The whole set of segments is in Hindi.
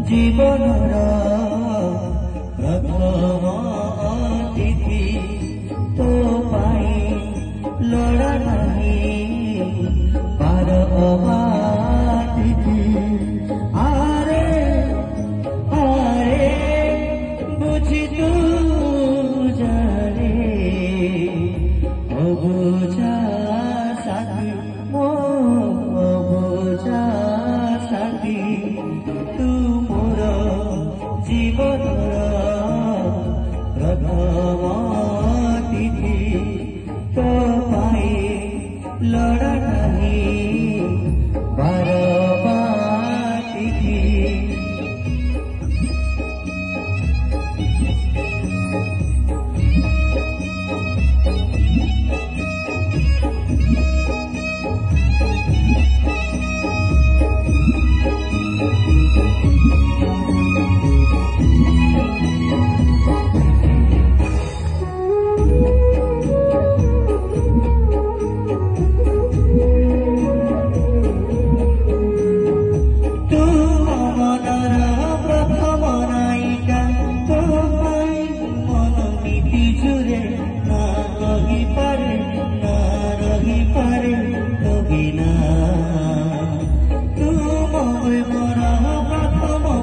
জীবনর প্রথম অতিথি তো পাই লড়া নাহি পার অবাতিথি আরে আরে বুঝি তু জানে অবুঝা সাথী মো অবুঝা সাথী তু মোর জীবনর প্রথম অতিথি তো পাই লড়া নাহি বারবাতিথি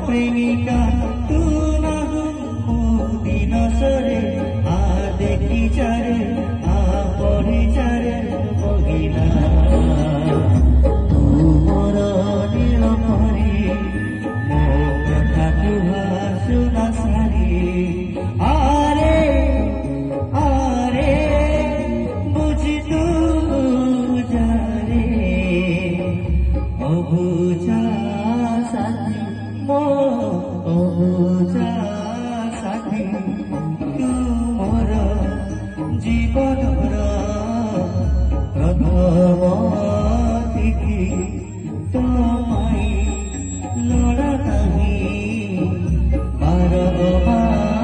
प्रेमिका तू दिन सरे आ देखी चारे आ पढ़ी चारे बगिना तू मोर नील परी मो कथा कुहा सुना सारी आरे आरे बुझी तू जारे अबुझा साथी मो अबुझा साथी तू मोर जीवनर प्रथम अतिथि तो पाई लड़ा नाहि बारबातिथि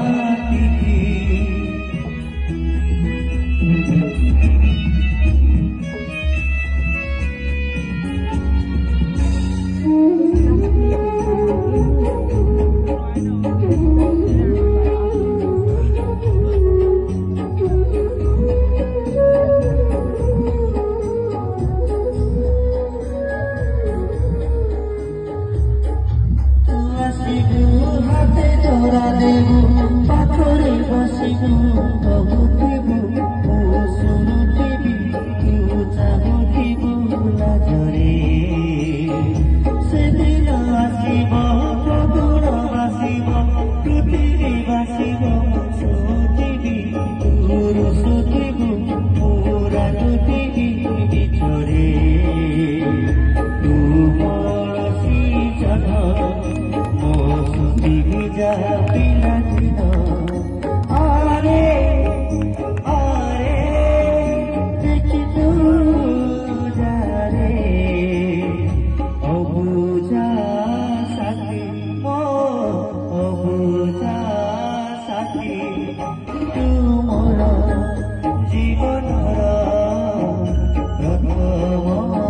हाथे धरा देबू पाखरे बसिबू कहुथिबू मु शुणुथिबी तू चाहुथिबू लाजरे सेदिन आसिब प्रगुण बासिब पृथिवी बासिब शुथिबी तू रुसुथिबू मु राजुथिबी बिछरे तू मळसी जन आरे आरे देखी तू जारे अबुझा साथी मो अबुझा साथी तू मोर जीवनर प्रथम